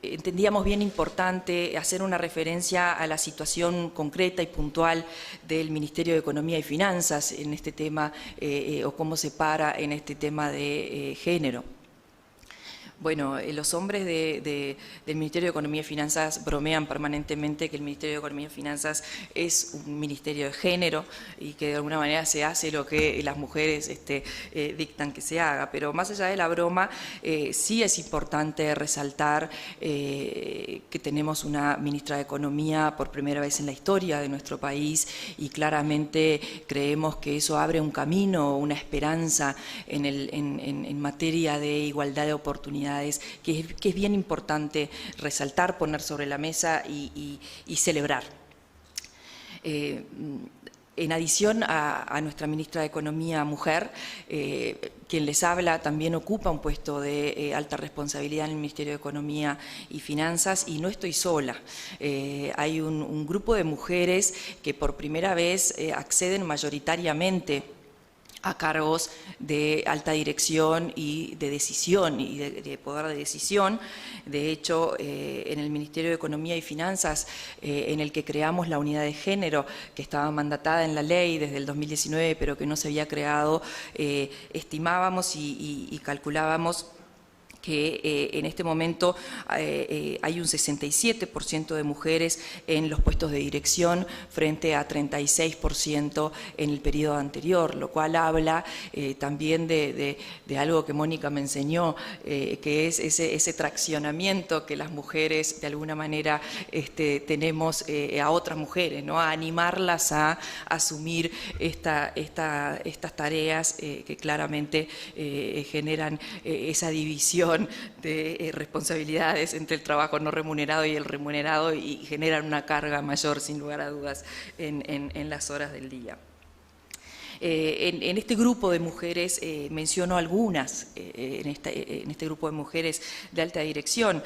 entendíamos bien importante hacer una referencia a la situación concreta y puntual del Ministerio de Economía y Finanzas en este tema, o cómo se para en este tema de género. Bueno, los hombres del Ministerio de Economía y Finanzas bromean permanentemente que el Ministerio de Economía y Finanzas es un ministerio de género y que de alguna manera se hace lo que las mujeres dictan que se haga. Pero más allá de la broma, sí es importante resaltar que tenemos una ministra de Economía por primera vez en la historia de nuestro país y claramente creemos que eso abre un camino, una esperanza en materia de igualdad de oportunidades, que es bien importante resaltar, poner sobre la mesa y celebrar. En adición a nuestra ministra de Economía mujer, quien les habla también ocupa un puesto de alta responsabilidad en el Ministerio de Economía y Finanzas y no estoy sola. Hay un grupo de mujeres que por primera vez acceden mayoritariamente a cargos de alta dirección y de decisión y de poder de decisión. De hecho, en el Ministerio de Economía y Finanzas, en el que creamos la unidad de género, que estaba mandatada en la ley desde el 2019, pero que no se había creado, estimábamos y calculábamos que en este momento hay un 67% de mujeres en los puestos de dirección frente a 36% en el periodo anterior, lo cual habla también de algo que Mónica me enseñó, que es ese traccionamiento que las mujeres de alguna manera tenemos a otras mujeres, ¿no? A animarlas a asumir estas tareas que claramente generan esa división de responsabilidades entre el trabajo no remunerado y el remunerado y generan una carga mayor, sin lugar a dudas, en las horas del día. En este grupo de mujeres, menciono algunas, en este grupo de mujeres de alta dirección,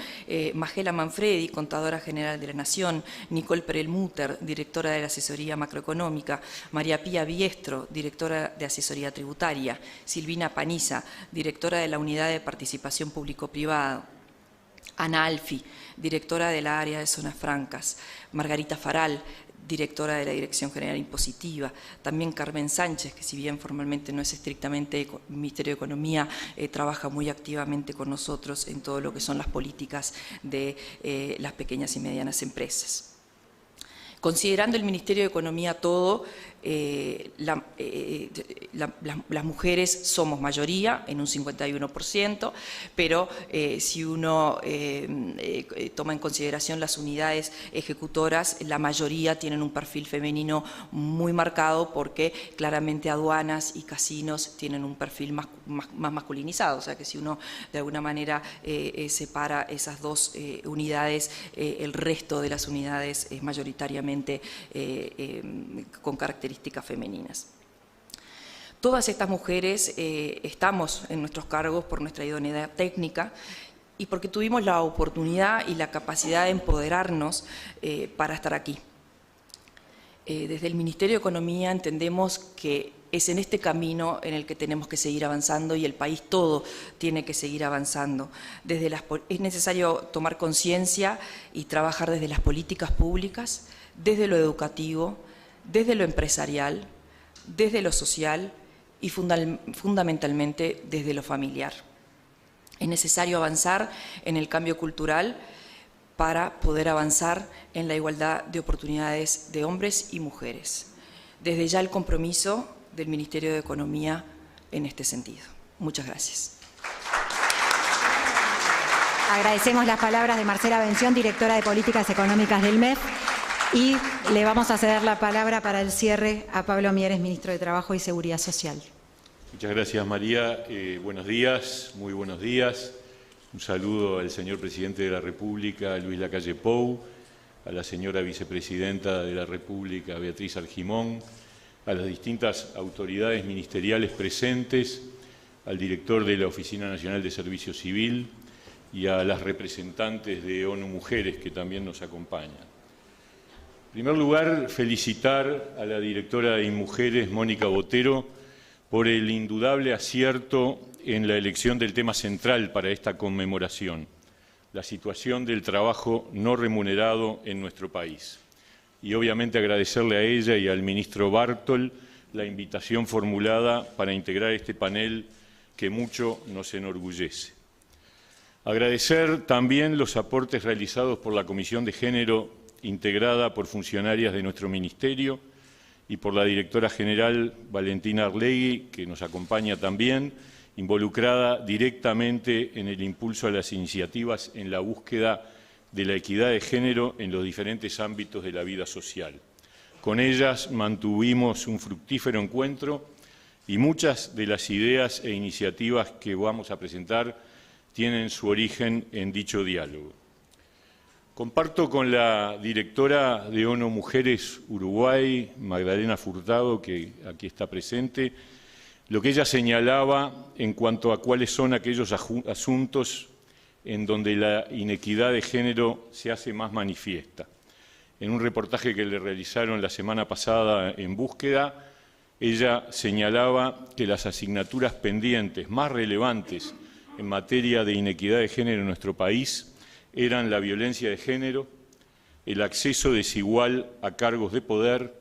Magela Manfredi, Contadora General de la Nación, Nicole Perelmutter, Directora de la Asesoría Macroeconómica, María Pía Biestro, Directora de Asesoría Tributaria, Silvina Paniza, Directora de la Unidad de Participación Público-Privada, Ana Alfi, Directora de la Área de Zonas Francas, Margarita Faral, Directora de la Dirección General Impositiva, también Carmen Sánchez, que si bien formalmente no es estrictamente Ministerio de Economía, trabaja muy activamente con nosotros en todo lo que son las políticas de las pequeñas y medianas empresas. Considerando el Ministerio de Economía todo, las mujeres somos mayoría, en un 51%, pero si uno toma en consideración las unidades ejecutoras, la mayoría tienen un perfil femenino muy marcado porque claramente aduanas y casinos tienen un perfil más masculinizado, o sea que si uno de alguna manera separa esas dos unidades, el resto de las unidades es mayoritariamente con características femeninas. Todas estas mujeres estamos en nuestros cargos por nuestra idoneidad técnica y porque tuvimos la oportunidad y la capacidad de empoderarnos para estar aquí. Desde el Ministerio de Economía entendemos que es en este camino en el que tenemos que seguir avanzando y el país todo tiene que seguir avanzando. Es necesario tomar conciencia y trabajar desde las políticas públicas, desde lo educativo, desde lo empresarial, desde lo social y fundamentalmente desde lo familiar. Es necesario avanzar en el cambio cultural para poder avanzar en la igualdad de oportunidades de hombres y mujeres. Desde ya el compromiso del Ministerio de Economía en este sentido. Muchas gracias. Agradecemos las palabras de Marcela Bención, directora de Políticas Económicas del MEF, y le vamos a ceder la palabra para el cierre a Pablo Mieres, ministro de Trabajo y Seguridad Social. Muchas gracias, María. Buenos días, muy buenos días. Un saludo al señor Presidente de la República, Luis Lacalle Pou, a la señora Vicepresidenta de la República, Beatriz Argimón, a las distintas autoridades ministeriales presentes, al director de la Oficina Nacional de Servicio Civil y a las representantes de ONU Mujeres que también nos acompañan. En primer lugar, felicitar a la directora de InMujeres, Mónica Botero, por el indudable acierto en la elección del tema central para esta conmemoración, la situación del trabajo no remunerado en nuestro país. Y obviamente agradecerle a ella y al ministro Bartol la invitación formulada para integrar este panel que mucho nos enorgullece. Agradecer también los aportes realizados por la Comisión de Género, integrada por funcionarias de nuestro Ministerio y por la directora general Valentina Arlegui, que nos acompaña también, involucrada directamente en el impulso a las iniciativas en la búsqueda de la equidad de género en los diferentes ámbitos de la vida social. Con ellas mantuvimos un fructífero encuentro y muchas de las ideas e iniciativas que vamos a presentar tienen su origen en dicho diálogo. Comparto con la directora de ONU Mujeres Uruguay, Magdalena Furtado, que aquí está presente, lo que ella señalaba en cuanto a cuáles son aquellos asuntos en donde la inequidad de género se hace más manifiesta. En un reportaje que le realizaron la semana pasada en Búsqueda, ella señalaba que las asignaturas pendientes más relevantes en materia de inequidad de género en nuestro país eran la violencia de género, el acceso desigual a cargos de poder,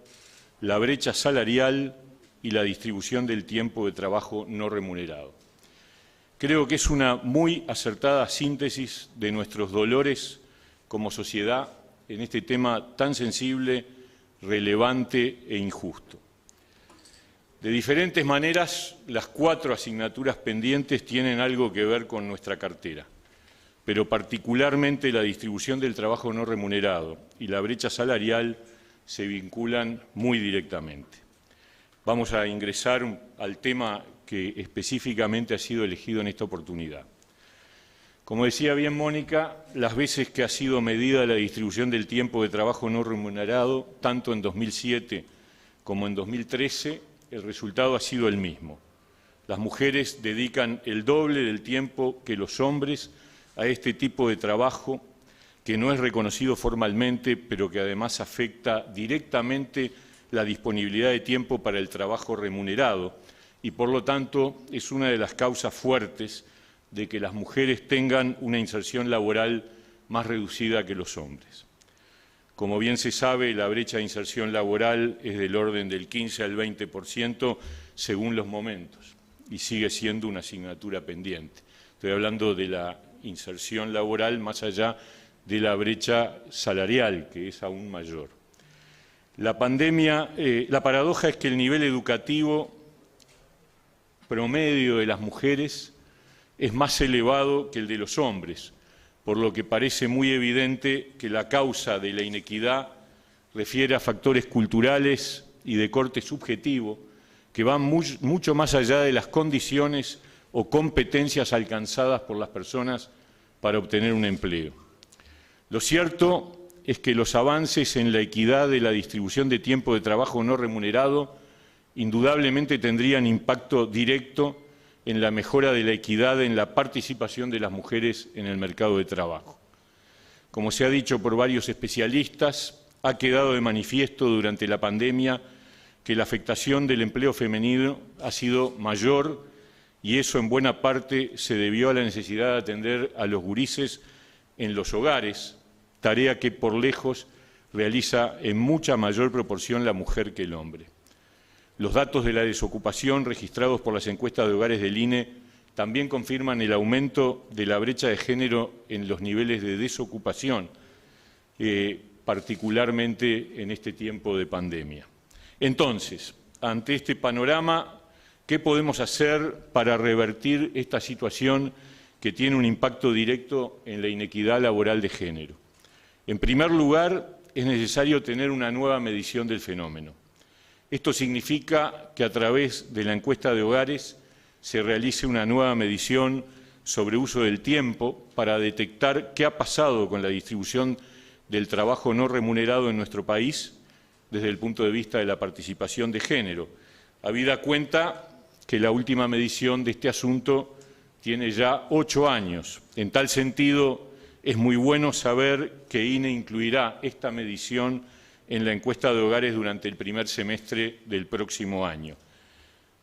la brecha salarial y la distribución del tiempo de trabajo no remunerado. Creo que es una muy acertada síntesis de nuestros dolores como sociedad en este tema tan sensible, relevante e injusto. De diferentes maneras, las 4 asignaturas pendientes tienen algo que ver con nuestra cartera, pero particularmente la distribución del trabajo no remunerado y la brecha salarial se vinculan muy directamente. Vamos a ingresar al tema que específicamente ha sido elegido en esta oportunidad. Como decía bien Mónica, las veces que ha sido medida la distribución del tiempo de trabajo no remunerado, tanto en 2007 como en 2013, el resultado ha sido el mismo. Las mujeres dedican el doble del tiempo que los hombres a este tipo de trabajo que no es reconocido formalmente, pero que además afecta directamente la disponibilidad de tiempo para el trabajo remunerado y, por lo tanto, es una de las causas fuertes de que las mujeres tengan una inserción laboral más reducida que los hombres. Como bien se sabe, la brecha de inserción laboral es del orden del 15 al 20% según los momentos y sigue siendo una asignatura pendiente. Estoy hablando de la inserción laboral más allá de la brecha salarial, que es aún mayor. La paradoja es que el nivel educativo promedio de las mujeres es más elevado que el de los hombres, por lo que parece muy evidente que la causa de la inequidad refiere a factores culturales y de corte subjetivo que van mucho más allá de las condiciones o competencias alcanzadas por las personas para obtener un empleo. Lo cierto es que los avances en la equidad de la distribución de tiempo de trabajo no remunerado indudablemente tendrían impacto directo en la mejora de la equidad en la participación de las mujeres en el mercado de trabajo. Como se ha dicho por varios especialistas, ha quedado de manifiesto durante la pandemia que la afectación del empleo femenino ha sido mayor y eso en buena parte se debió a la necesidad de atender a los gurises en los hogares, tarea que por lejos realiza en mucha mayor proporción la mujer que el hombre. Los datos de la desocupación registrados por las encuestas de hogares del INE también confirman el aumento de la brecha de género en los niveles de desocupación, particularmente en este tiempo de pandemia. Entonces, ante este panorama, ¿qué podemos hacer para revertir esta situación que tiene un impacto directo en la inequidad laboral de género? En primer lugar, es necesario tener una nueva medición del fenómeno. Esto significa que a través de la encuesta de hogares se realice una nueva medición sobre uso del tiempo para detectar qué ha pasado con la distribución del trabajo no remunerado en nuestro país desde el punto de vista de la participación de género, habida cuenta que la última medición de este asunto tiene ya 8 años. En tal sentido, es muy bueno saber que INE incluirá esta medición en la encuesta de hogares durante el primer semestre del próximo año.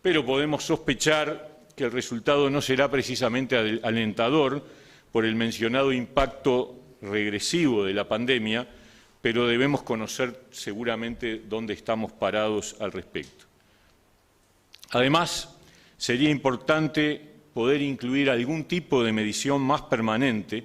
Pero podemos sospechar que el resultado no será precisamente alentador por el mencionado impacto regresivo de la pandemia, pero debemos conocer seguramente dónde estamos parados al respecto. Además, sería importante poder incluir algún tipo de medición más permanente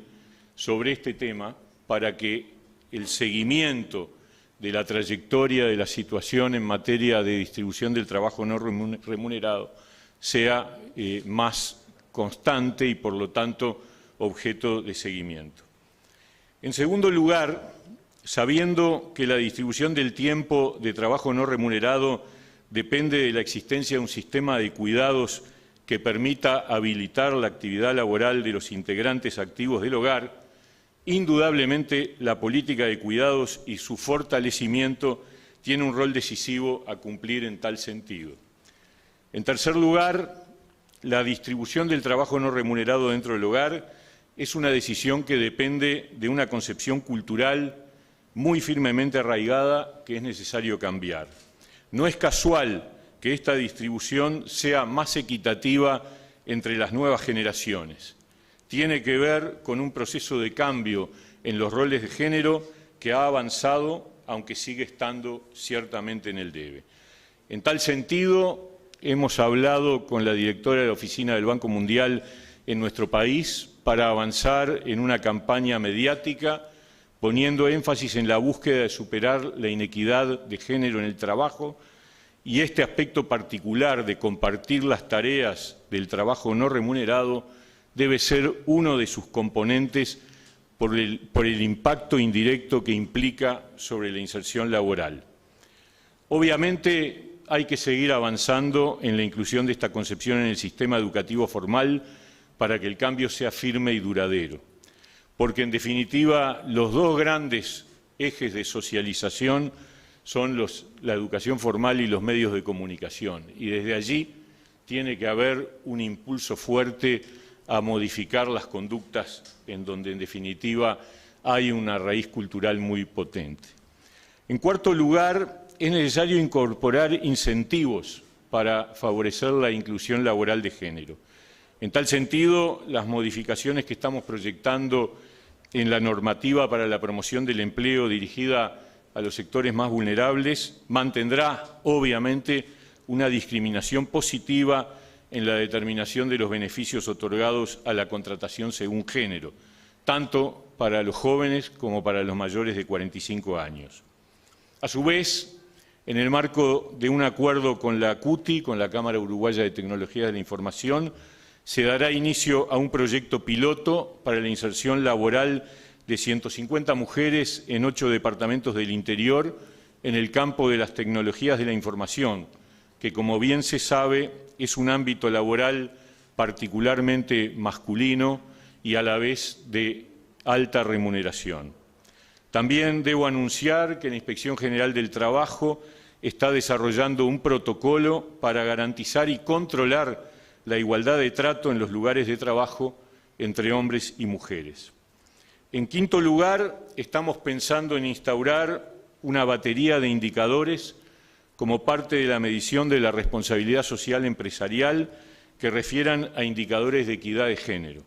sobre este tema para que el seguimiento de la trayectoria de la situación en materia de distribución del trabajo no remunerado sea más constante y, por lo tanto, objeto de seguimiento. En segundo lugar, sabiendo que la distribución del tiempo de trabajo no remunerado depende de la existencia de un sistema de cuidados que permita habilitar la actividad laboral de los integrantes activos del hogar, indudablemente la política de cuidados y su fortalecimiento tiene un rol decisivo a cumplir en tal sentido. En tercer lugar, la distribución del trabajo no remunerado dentro del hogar es una decisión que depende de una concepción cultural muy firmemente arraigada que es necesario cambiar. No es casual que esta distribución sea más equitativa entre las nuevas generaciones. Tiene que ver con un proceso de cambio en los roles de género que ha avanzado, aunque sigue estando ciertamente en el debe. En tal sentido, hemos hablado con la directora de la Oficina del Banco Mundial en nuestro país para avanzar en una campaña mediática, poniendo énfasis en la búsqueda de superar la inequidad de género en el trabajo y este aspecto particular de compartir las tareas del trabajo no remunerado debe ser uno de sus componentes por el impacto indirecto que implica sobre la inserción laboral. Obviamente hay que seguir avanzando en la inclusión de esta concepción en el sistema educativo formal para que el cambio sea firme y duradero, porque en definitiva los dos grandes ejes de socialización son la educación formal y los medios de comunicación, y desde allí tiene que haber un impulso fuerte a modificar las conductas en donde en definitiva hay una raíz cultural muy potente. En cuarto lugar, es necesario incorporar incentivos para favorecer la inclusión laboral de género. En tal sentido, las modificaciones que estamos proyectando en la normativa para la promoción del empleo dirigida a los sectores más vulnerables mantendrá, obviamente, una discriminación positiva en la determinación de los beneficios otorgados a la contratación según género, tanto para los jóvenes como para los mayores de 45 años. A su vez, en el marco de un acuerdo con la CUTI, con la Cámara Uruguaya de Tecnología de la Información, se dará inicio a un proyecto piloto para la inserción laboral de 150 mujeres en 8 departamentos del interior en el campo de las tecnologías de la información, que, como bien se sabe, es un ámbito laboral particularmente masculino y a la vez de alta remuneración. También debo anunciar que la Inspección General del Trabajo está desarrollando un protocolo para garantizar y controlar la igualdad de trato en los lugares de trabajo entre hombres y mujeres. En quinto lugar, estamos pensando en instaurar una batería de indicadores como parte de la medición de la responsabilidad social empresarial que refieran a indicadores de equidad de género.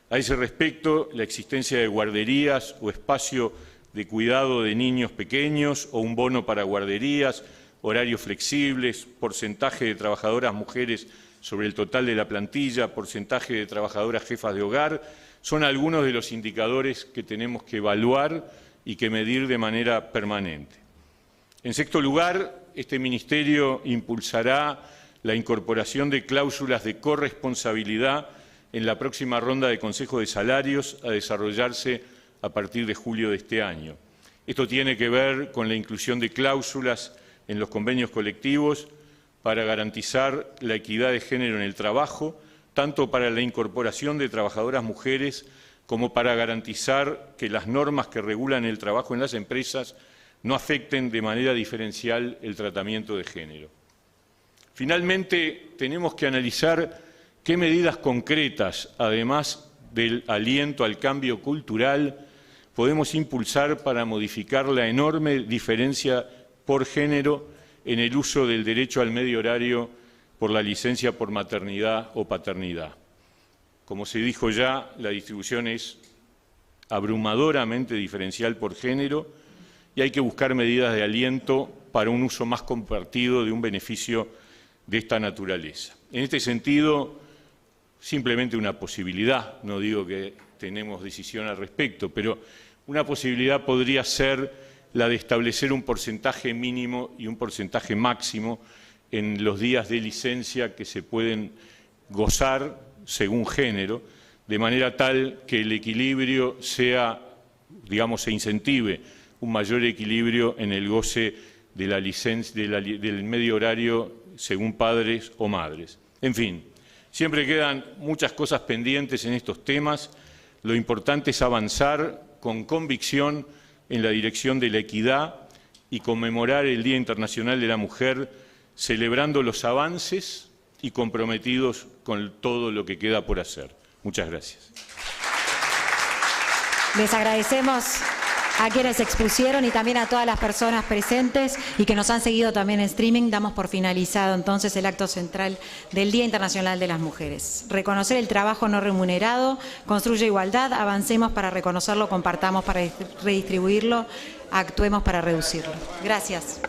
A ese respecto, la existencia de guarderías o espacio de cuidado de niños pequeños o un bono para guarderías, horarios flexibles, porcentaje de trabajadoras mujeres sobre el total de la plantilla, porcentaje de trabajadoras jefas de hogar, son algunos de los indicadores que tenemos que evaluar y que medir de manera permanente. En sexto lugar, este Ministerio impulsará la incorporación de cláusulas de corresponsabilidad en la próxima ronda de Consejo de Salarios a desarrollarse a partir de julio de este año. Esto tiene que ver con la inclusión de cláusulas en los convenios colectivos para garantizar la equidad de género en el trabajo, tanto para la incorporación de trabajadoras mujeres como para garantizar que las normas que regulan el trabajo en las empresas no afecten de manera diferencial el tratamiento de género. Finalmente, tenemos que analizar qué medidas concretas, además del aliento al cambio cultural, podemos impulsar para modificar la enorme diferencia por género en el uso del derecho al medio horario por la licencia por maternidad o paternidad. Como se dijo ya, la distribución es abrumadoramente diferencial por género y hay que buscar medidas de aliento para un uso más compartido de un beneficio de esta naturaleza. En este sentido, simplemente una posibilidad, no digo que tenemos decisión al respecto, pero una posibilidad podría ser la de establecer un porcentaje mínimo y un porcentaje máximo en los días de licencia que se pueden gozar según género, de manera tal que el equilibrio sea, digamos, se incentive un mayor equilibrio en el goce de la licencia, del medio horario según padres o madres. En fin, siempre quedan muchas cosas pendientes en estos temas. Lo importante es avanzar con convicción en la dirección de la equidad y conmemorar el Día Internacional de la Mujer, celebrando los avances y comprometidos con todo lo que queda por hacer. Muchas gracias. Les agradecemos a quienes expusieron y también a todas las personas presentes y que nos han seguido también en streaming. Damos por finalizado entonces el acto central del Día Internacional de las Mujeres. Reconocer el trabajo no remunerado construye igualdad. Avancemos para reconocerlo, compartamos para redistribuirlo, actuemos para reducirlo. Gracias.